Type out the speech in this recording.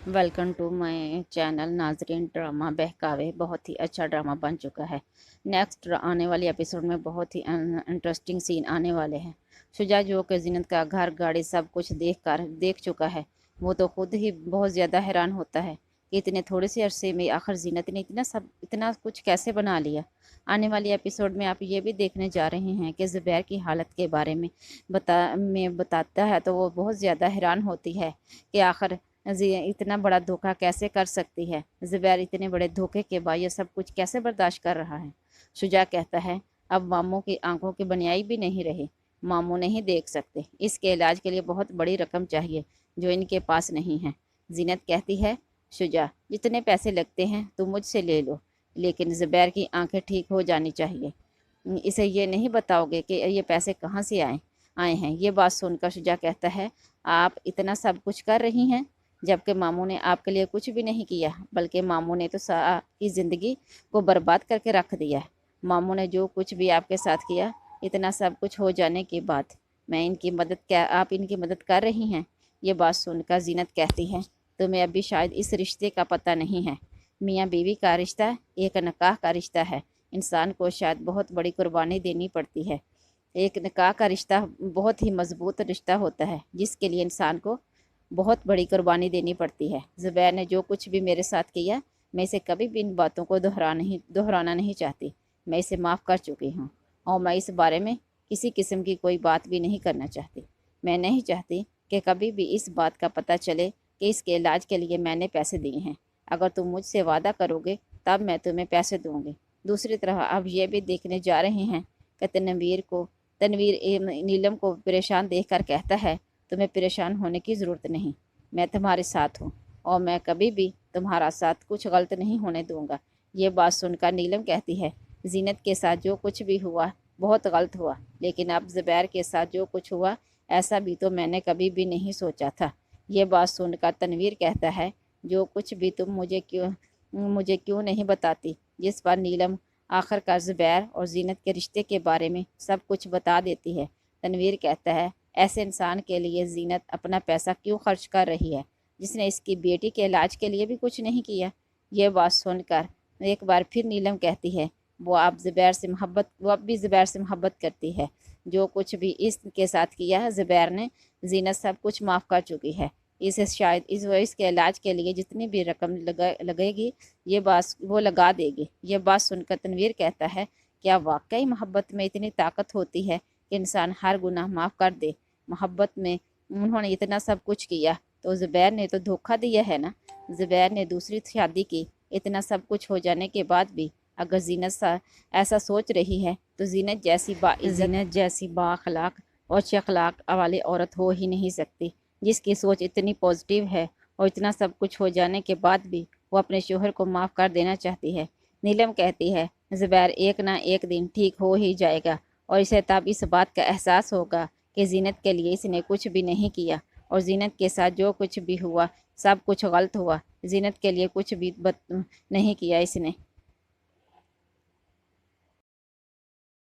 Welcome to my channel नाजरीन। Drama बहकावे बहुत ही अच्छा ड्रामा बन चुका है। नेक्स्ट आने वाली एपिसोड में बहुत ही इंटरेस्टिंग सीन आने वाले हैं। शुजा जो कि जीनत का घर गाड़ी सब कुछ देख चुका है, वो तो खुद ही बहुत ज़्यादा हैरान होता है कि इतने थोड़े से अरसे में आखिर जीनत ने इतना कुछ कैसे बना लिया। आने वाली एपिसोड में आप ये भी देखने जा रहे हैं कि ज़ुबैर की हालत के बारे में बताता है, तो वो बहुत ज़्यादा हैरान होती है कि आखिर इतना बड़ा धोखा कैसे कर सकती है। ज़ुबैर इतने बड़े धोखे के बाद ये सब कुछ कैसे बर्दाश्त कर रहा है। शुजा कहता है अब मामू की आंखों की बनियाई भी नहीं रही, मामू नहीं देख सकते, इसके इलाज के लिए बहुत बड़ी रकम चाहिए जो इनके पास नहीं है। जीनत कहती है शुजा जितने पैसे लगते हैं तुम मुझसे ले लो, लेकिन ज़ुबैर की आंखें ठीक हो जानी चाहिए। इसे ये नहीं बताओगे कि ये पैसे कहाँ से आए हैं। ये बात सुनकर शुजा कहता है आप इतना सब कुछ कर रही हैं जबकि मामू ने आपके लिए कुछ भी नहीं किया, बल्कि मामू ने तो की ज़िंदगी को बर्बाद करके रख दिया है। मामू ने जो कुछ भी आपके साथ किया, इतना सब कुछ हो जाने के बाद आप इनकी मदद कर रही हैं। ये बात सुनकर जीनत कहती है तुम्हें अभी शायद इस रिश्ते का पता नहीं है। मियाँ बीवी का रिश्ता एक निकाह का रिश्ता है। इंसान को शायद बहुत बड़ी कुर्बानी देनी पड़ती है। एक निकाह का रिश्ता बहुत ही मजबूत रिश्ता होता है जिसके लिए इंसान को बहुत बड़ी कुर्बानी देनी पड़ती है। ज़ुबैर ने जो कुछ भी मेरे साथ किया, मैं इसे कभी भी इन बातों को दोहराना नहीं चाहती। मैं इसे माफ़ कर चुकी हूँ और मैं इस बारे में किसी किस्म की कोई बात भी नहीं करना चाहती। मैं नहीं चाहती कि कभी भी इस बात का पता चले कि इसके इलाज के लिए मैंने पैसे दिए हैं। अगर तुम मुझसे वादा करोगे तब मैं तुम्हें पैसे दूँगी। दूसरी तरफ अब ये भी देखने जा रहे हैं कि तनवीर नीलम को परेशान देखकर कहता है तुम्हें परेशान होने की ज़रूरत नहीं, मैं तुम्हारे साथ हूँ और मैं कभी भी तुम्हारा साथ कुछ गलत नहीं होने दूँगा। ये बात सुनकर नीलम कहती है जीनत के साथ जो कुछ भी हुआ बहुत गलत हुआ, लेकिन अब ज़ुबैर के साथ जो कुछ हुआ ऐसा भी तो मैंने कभी भी नहीं सोचा था। ये बात सुनकर तनवीर कहता है जो कुछ भी तुम मुझे क्यों नहीं बताती। जिस पर नीलम आखिरकार ज़ुबैर और जीनत के रिश्ते के बारे में सब कुछ बता देती है। तनवीर कहता है ऐसे इंसान के लिए जीनत अपना पैसा क्यों खर्च कर रही है जिसने इसकी बेटी के इलाज के लिए भी कुछ नहीं किया। ये बात सुनकर एक बार फिर नीलम कहती है वो अब भी ज़ुबैर से मोहब्बत करती है। जो कुछ भी इसके साथ किया है ज़ुबैर ने, जीनत सब कुछ माफ़ कर चुकी है। इसे शायद इसके इलाज के लिए जितनी भी रकम लगेगी ये बात वो लगा देगी। ये बात सुनकर तनवीर कहता है क्या वाकई मोहब्बत में इतनी ताकत होती है कि इंसान हर गुनाह माफ़ कर दे। मोहब्बत में उन्होंने इतना सब कुछ किया तो ज़ुबैर ने तो धोखा दिया है ना। ज़ुबैर ने दूसरी शादी की, इतना सब कुछ हो जाने के बाद भी अगर ऐसा सोच रही है तो जीनत जैसी बाअखलाक और अच्छी अखलाक वाली औरत हो ही नहीं सकती जिसकी सोच इतनी पॉजिटिव है और इतना सब कुछ हो जाने के बाद भी वो अपने शोहर को माफ़ कर देना चाहती है। नीलम कहती है ज़ुबैर एक ना एक दिन ठीक हो ही जाएगा और इसे तब इस बात का एहसास होगा कि जीनत के लिए इसने कुछ भी नहीं किया और जीनत के साथ जो कुछ भी हुआ सब कुछ गलत हुआ। जीनत के लिए कुछ भी नहीं किया इसने।